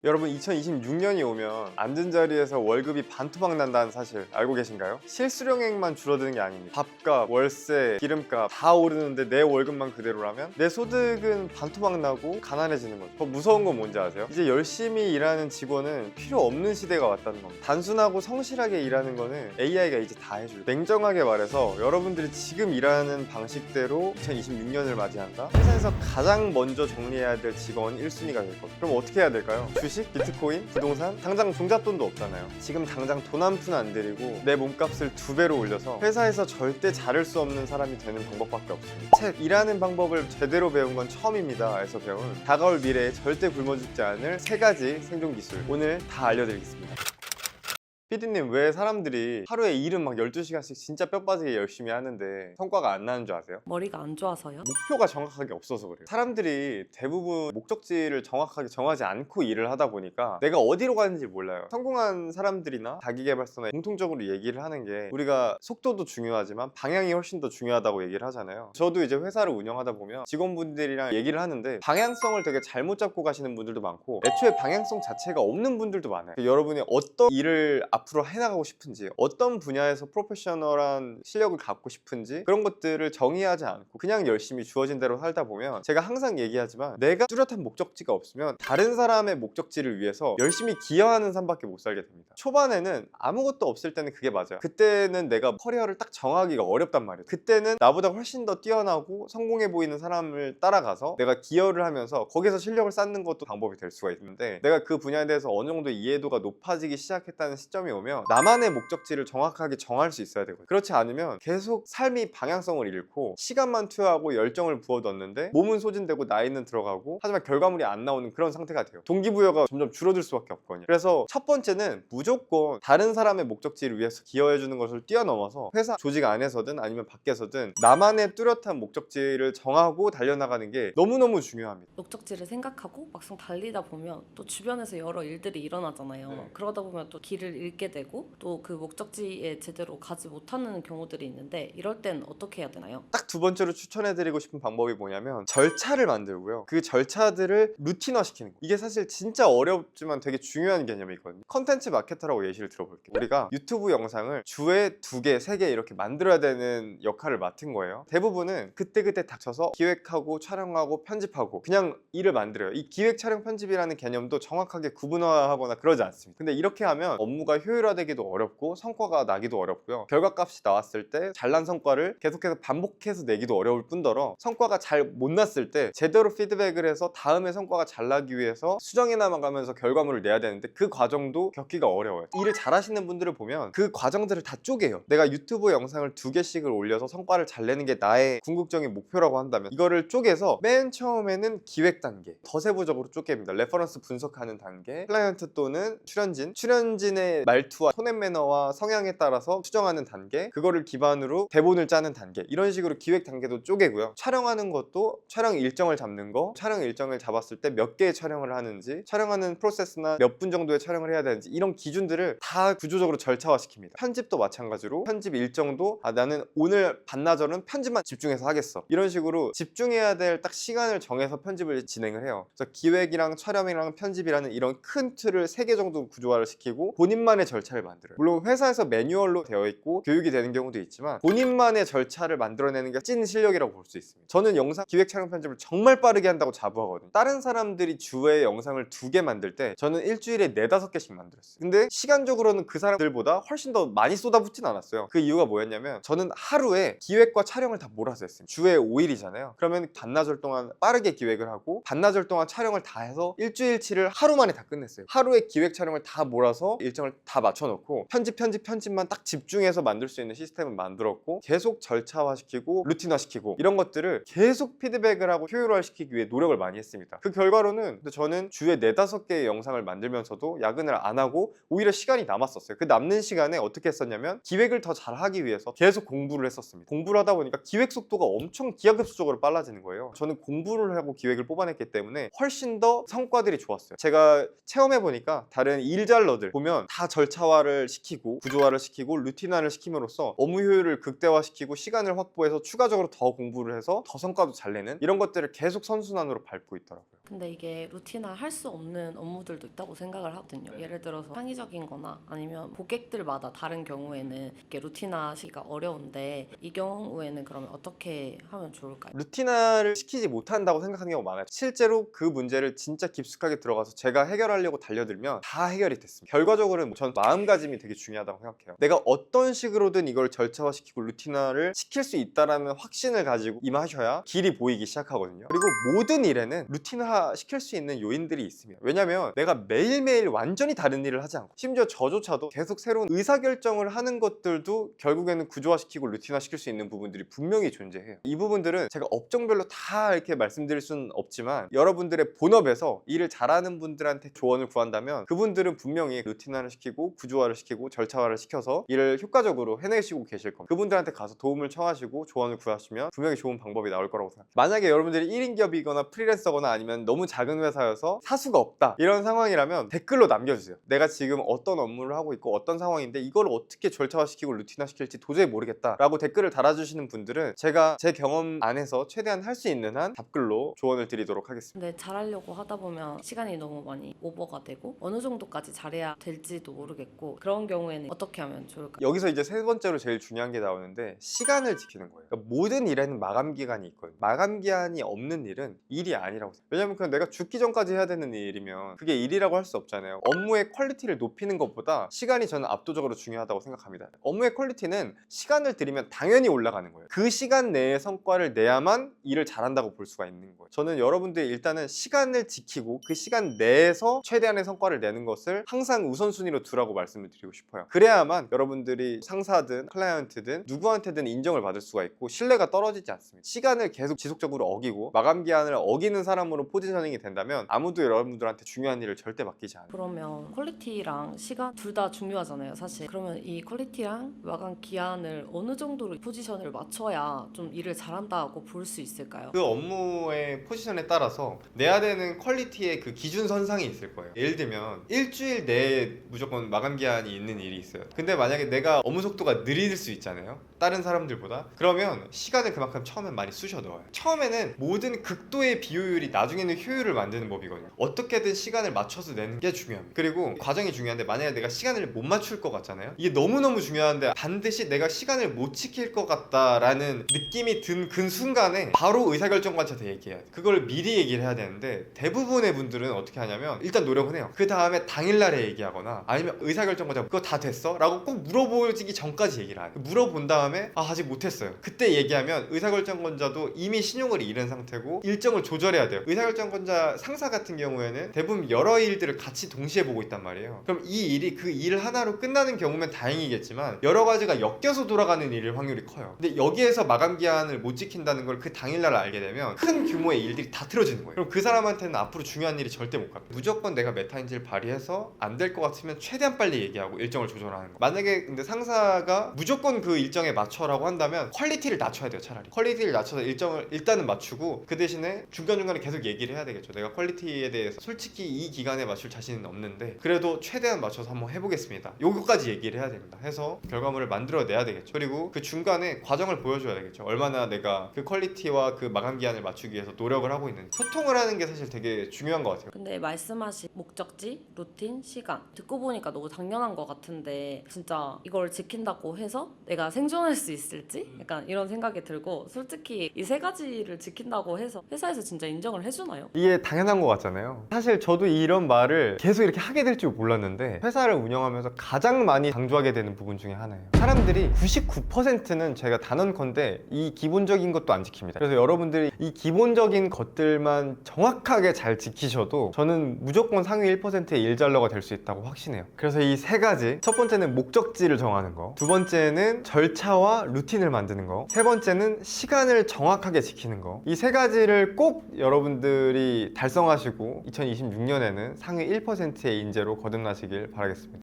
여러분 2026년이 오면 앉은 자리에서 월급이 반토막 난다는 사실 알고 계신가요? 실수령액만 줄어드는 게 아닙니다. 밥값, 월세, 기름값 다 오르는데 내 월급만 그대로라면 내 소득은 반토막 나고 가난해지는 거죠. 더 무서운 건 뭔지 아세요? 이제 열심히 일하는 직원은 필요 없는 시대가 왔다는 겁니다. 단순하고 성실하게 일하는 거는 AI가 이제 다 해줘요. 냉정하게 말해서 여러분들이 지금 일하는 방식대로 2026년을 맞이한다? 회사에서 가장 먼저 정리해야 될 직원 1순위가 될 겁니다. 그럼 어떻게 해야 될까요? 주식, 비트코인, 부동산, 당장 종잣돈도 없잖아요. 지금 당장 돈 한 푼 안 들이고 내 몸값을 2배로 올려서 회사에서 절대 자를 수 없는 사람이 되는 방법밖에 없습니다. 책, 일하는 방법을 제대로 배운 건 처음입니다 에서 배운 다가올 미래에 절대 굶어 죽지 않을 3가지 생존 기술, 오늘 다 알려드리겠습니다. 피디님, 왜 사람들이 하루에 일은 막 12시간씩 진짜 뼈 빠지게 열심히 하는데 성과가 안 나는 줄 아세요? 머리가 안 좋아서요? 목표가 정확하게 없어서 그래요. 사람들이 대부분 목적지를 정확하게 정하지 않고 일을 하다 보니까 내가 어디로 가는지 몰라요. 성공한 사람들이나 자기계발서나 공통적으로 얘기를 하는 게 우리가 속도도 중요하지만 방향이 훨씬 더 중요하다고 얘기를 하잖아요. 저도 이제 회사를 운영하다 보면 직원분들이랑 얘기를 하는데 방향성을 되게 잘못 잡고 가시는 분들도 많고 애초에 방향성 자체가 없는 분들도 많아요. 여러분이 어떤 일을 앞으로 해나가고 싶은지, 어떤 분야에서 프로페셔널한 실력을 갖고 싶은지 그런 것들을 정의하지 않고 그냥 열심히 주어진 대로 살다 보면, 제가 항상 얘기하지만 내가 뚜렷한 목적지가 없으면 다른 사람의 목적지를 위해서 열심히 기여하는 삶밖에 못 살게 됩니다. 초반에는 아무것도 없을 때는 그게 맞아요. 그때는 내가 커리어를 딱 정하기가 어렵단 말이에요. 그때는 나보다 훨씬 더 뛰어나고 성공해 보이는 사람을 따라가서 내가 기여를 하면서 거기서 실력을 쌓는 것도 방법이 될 수가 있는데, 내가 그 분야에 대해서 어느 정도 이해도가 높아지기 시작했다는 시점이 오면 나만의 목적지를 정확하게 정할 수 있어야 되거든요. 그렇지 않으면 계속 삶이 방향성을 잃고 시간만 투여하고 열정을 부어뒀는데 몸은 소진되고 나이는 들어가고 하지만 결과물이 안 나오는 그런 상태가 돼요. 동기부여가 점점 줄어들 수밖에 없거든요. 그래서 첫 번째는 무조건 다른 사람의 목적지를 위해서 기여해주는 것을 뛰어넘어서 회사 조직 안에서든 아니면 밖에서든 나만의 뚜렷한 목적지를 정하고 달려나가는 게 너무너무 중요합니다. 목적지를 생각하고 막상 달리다 보면 또 주변에서 여러 일들이 일어나잖아요. 네. 그러다 보면 또 길을 잃게 되고 또 그 목적지에 제대로 가지 못하는 경우들이 있는데, 이럴 땐 어떻게 해야 되나요? 딱 두 번째로 추천해드리고 싶은 방법이 뭐냐면 절차를 만들고요. 그 절차들을 루틴화시키는 거. 이게 사실 진짜 어렵지만 되게 중요한 개념이 있거든요. 컨텐츠 마케터라고 예시를 들어볼게요. 우리가 유튜브 영상을 주에 2개, 3개 이렇게 만들어야 되는 역할을 맡은 거예요. 대부분은 그때그때 닥쳐서 기획하고 촬영하고 편집하고 그냥 일을 만들어요. 이 기획, 촬영, 편집이라는 개념도 정확하게 구분화하거나 그러지 않습니다. 근데 이렇게 하면 업무가 효율화되기도 어렵고 성과가 나기도 어렵고요. 결과값이 나왔을 때 잘난 성과를 계속해서 반복해서 내기도 어려울 뿐더러 성과가 잘 못 났을 때 제대로 피드백을 해서 다음에 성과가 잘 나기 위해서 수정해 나가면서 결과물을 내야 되는데 그 과정도 겪기가 어려워요. 일을 잘하시는 분들을 보면 그 과정들을 다 쪼개요. 내가 유튜브 영상을 2개씩을 올려서 성과를 잘 내는 게 나의 궁극적인 목표라고 한다면 이거를 쪼개서 맨 처음에는 기획 단계, 더 세부적으로 쪼갭니다. 레퍼런스 분석하는 단계, 클라이언트 또는 출연진의 말투와 톤 앤 매너와 성향에 따라서 수정하는 단계, 그거를 기반으로 대본을 짜는 단계, 이런 식으로 기획 단계도 쪼개고요. 촬영하는 것도 촬영 일정을 잡는 거, 촬영 일정을 잡았을 때 몇 개의 촬영을 하는지, 촬영하는 프로세스나 몇 분 정도의 촬영을 해야 되는지, 이런 기준들을 다 구조적으로 절차화시킵니다. 편집도 마찬가지로 편집 일정도 나는 오늘 반나절은 편집만 집중해서 하겠어, 이런 식으로 집중해야 될 딱 시간을 정해서 편집을 진행을 해요. 그래서 기획이랑 촬영이랑 편집이라는 이런 큰 틀을 3개 정도 구조화를 시키고 본인만의 절차를 만들어요. 물론 회사에서 매뉴얼로 되어 있고 교육이 되는 경우도 있지만 본인만의 절차를 만들어내는 게 찐 실력이라고 볼 수 있습니다. 저는 영상 기획, 촬영, 편집을 정말 빠르게 한다고 자부하거든요. 다른 사람들이 주에 영상을 2개 만들 때 저는 일주일에 4-5개씩 만들었어요. 근데 시간적으로는 그 사람들보다 훨씬 더 많이 쏟아붓진 않았어요. 그 이유가 뭐였냐면 저는 하루에 기획과 촬영을 다 몰아서 했어요. 주에 5일이잖아요. 그러면 반나절 동안 빠르게 기획을 하고 반나절 동안 촬영을 다 해서 일주일치를 하루 만에 다 끝냈어요. 하루에 기획, 촬영을 다 몰아서 일정을 다 맞춰놓고 편집만 딱 집중해서 만들 수 있는 시스템을 만들었고, 계속 절차화시키고 루틴화시키고 이런 것들을 계속 피드백을 하고 효율화시키기 위해 노력을 많이 했습니다. 그 결과로는 저는 주에 4-5개의 영상을 만들면서도 야근을 안 하고 오히려 시간이 남았었어요. 그 남는 시간에 어떻게 했었냐면 기획을 더 잘하기 위해서 계속 공부를 했었습니다. 공부를 하다 보니까 기획 속도가 엄청 기하급수적으로 빨라지는 거예요. 저는 공부를 하고 기획을 뽑아냈기 때문에 훨씬 더 성과들이 좋았어요. 제가 체험해보니까 다른 일잘러들 보면 다 절차화를 시키고 구조화를 시키고 루틴화를 시킴으로써 업무 효율을 극대화시키고 시간을 확보해서 추가적으로 더 공부를 해서 더 성과도 잘 내는 이런 것들을 계속 선순환으로 밟고 있더라고요. 근데 이게 루틴화 할 수 없는 업무들도 있다고 생각을 하거든요. 예를 들어서 창의적인 거나 아니면 고객들마다 다른 경우에는 이게 루틴화시기가 어려운데 이 경우에는 그러면 어떻게 하면 좋을까요? 루틴화를 시키지 못한다고 생각하는 경우가 많아요. 실제로 그 문제를 진짜 깊숙하게 들어가서 제가 해결하려고 달려들면 다 해결이 됐습니다. 결과적으로는 전 마음가짐이 되게 중요하다고 생각해요. 내가 어떤 식으로든 이걸 절차화시키고 루틴화를 시킬 수 있다는 확신을 가지고 임하셔야 길이 보이기 시작하거든요. 그리고 모든 일에는 루틴화 시킬 수 있는 요인들이 있습니다. 왜냐면 내가 매일매일 완전히 다른 일을 하지 않고 심지어 저조차도 계속 새로운 의사결정을 하는 것들도 결국에는 구조화시키고 루틴화시킬 수 있는 부분들이 분명히 존재해요. 이 부분들은 제가 업종별로 다 이렇게 말씀드릴 수는 없지만 여러분들의 본업에서 일을 잘하는 분들한테 조언을 구한다면 그분들은 분명히 루틴화를 시키고 구조화를 시키고 절차화를 시켜서 일을 효과적으로 해내시고 계실 겁니다. 그분들한테 가서 도움을 청하시고 조언을 구하시면 분명히 좋은 방법이 나올 거라고 생각합니다. 만약에 여러분들이 1인 기업이거나 프리랜서거나 아니면 너무 작은 회사여서 사수가 없다 이런 상황이라면 댓글로 남겨주세요. 내가 지금 어떤 업무를 하고 있고 어떤 상황인데 이걸 어떻게 절차화시키고 루틴화시킬지 도저히 모르겠다 라고 댓글을 달아주시는 분들은 제가 제 경험 안에서 최대한 할 수 있는 한 답글로 조언을 드리도록 하겠습니다. 근데 잘하려고 하다 보면 시간이 너무 많이 오버가 되고 어느 정도까지 잘해야 될지도 모르겠고 그런 경우에는 어떻게 하면 좋을까요? 여기서 이제 세 번째로 제일 중요한 게 나오는데 시간을 지키는 거예요. 그러니까 모든 일에는 마감 기간이 있거든요. 마감 기한이 없는 일은 일이 아니라고 생각해요. 왜냐면 그냥 내가 죽기 전까지 해야 되는 일이면 그게 일이라고 할 수 없잖아요. 업무의 퀄리티를 높이는 것보다 시간이 저는 압도적으로 중요하다고 생각합니다. 업무의 퀄리티는 시간을 들이면 당연히 올라가는 거예요. 그 시간 내에 성과를 내야만 일을 잘한다고 볼 수가 있는 거예요. 저는 여러분들이 일단은 시간을 지키고 그 시간 내에서 최대한의 성과를 내는 것을 항상 우선순위로 두라고 말씀을 드리고 싶어요. 그래야만 여러분들이 상사든 클라이언트든 누구한테든 인정을 받을 수가 있고 신뢰가 떨어지지 않습니다. 시간을 계속 지속적으로 어기고 마감 기한을 어기는 사람으로 포지셔닝이 된다면 아무도 여러분들한테 중요한 일을 절대 맡기지 않아요. 그러면 퀄리티랑 시간 둘 다 중요하잖아요, 사실. 그러면 이 퀄리티랑 마감 기한을 어느 정도로 포지션을 맞춰야 좀 일을 잘한다고 볼 수 있을까요? 그 업무의 포지션에 따라서 내야 되는 퀄리티의 그 기준선상이 있을 거예요. 예를 들면 일주일 내에 무조건 마감 기한이 있는 일이 있어요. 근데 만약에 내가 업무 속도가 느릴 수 있잖아요, 다른 사람들보다. 그러면 시간을 그만큼 처음엔 많이 쑤셔 넣어요. 처음에는 모든 극도의 비효율이 나중에는 효율을 만드는 법이거든요. 어떻게든 시간을 맞춰서 내는 게 중요합니다. 그리고 과정이 중요한데 만약에 내가 시간을 못 맞출 것 같잖아요. 이게 너무너무 중요한데 반드시 내가 시간을 못 지킬 것 같다라는 느낌이 든 그 순간에 바로 의사결정관한테 얘기해야 돼. 그걸 미리 얘기를 해야 되는데 대부분의 분들은 어떻게 하냐면 일단 노력은 해요. 그 다음에 당일날에 얘기하거나 아니면 의사결정관자 그거 다 됐어? 라고 꼭 물어보기 전까지 얘기를 해요. 물어본 다음에 아직 못했어요. 그때 얘기하면 의사결정권자도 이미 신용을 잃은 상태고 일정을 조절해야 돼요. 의사결정권자 상사 같은 경우에는 대부분 여러 일들을 같이 동시에 보고 있단 말이에요. 그럼 이 일이 그 일 하나로 끝나는 경우면 다행이겠지만 여러 가지가 엮여서 돌아가는 일일 확률이 커요. 근데 여기에서 마감 기한을 못 지킨다는 걸 그 당일날 알게 되면 큰 규모의 일들이 다 틀어지는 거예요. 그럼 그 사람한테는 앞으로 중요한 일이 절대 못 갑니다. 무조건 내가 메타인지를 발휘해서 안 될 것 같으면 최대한 빨리 얘기하고 일정을 조절하는 거. 만약에 근데 상사가 무조건 그 일정에 맞춰라고 한다면 퀄리티를 낮춰야 돼요. 차라리 퀄리티를 낮춰서 일정을 일단은 맞추고 그 대신에 중간중간에 계속 얘기를 해야 되겠죠. 내가 퀄리티에 대해서 솔직히 이 기간에 맞출 자신은 없는데 그래도 최대한 맞춰서 한번 해보겠습니다. 요거까지 얘기를 해야 됩니다. 해서 결과물을 만들어내야 되겠죠. 그리고 그 중간에 과정을 보여줘야 되겠죠. 얼마나 내가 그 퀄리티와 그 마감 기한을 맞추기 위해서 노력을 하고 있는지. 소통을 하는 게 사실 되게 중요한 것 같아요. 근데 말씀하신 목적지, 루틴, 시간 듣고 보니까 너무 당연한 것 같은데 진짜 이걸 지킨다고 해서 내가 생존할 수 있을지 약간 이런 생각이 들고 솔직히 이 세 가지를 지킨다고 해서 회사에서 진짜 인정을 해주나요? 이게 당연한 것 같잖아요. 사실 저도 이런 말을 계속 이렇게 하게 될 줄 몰랐는데 회사를 운영하면서 가장 많이 강조하게 되는 부분 중에 하나예요. 사람들이 99%는 제가 단언컨대 이 기본적인 것도 안 지킵니다. 그래서 여러분들이 이 기본적인 것들만 정확하게 잘 지키셔도 저는 무조건 상위 1%의 일잘러가 될 수 있다고 확신해요. 그래서 이 세 가지, 첫 번째는 목적지를 정하는 거, 두 번째는 절차와 루틴을 만드는 거, 세 번째는 시간을 정확하게 지키는 거. 이 세 가지를 꼭 여러분들이 달성하시고 2026년에는 상위 1%의 인재로 거듭나시길 바라겠습니다.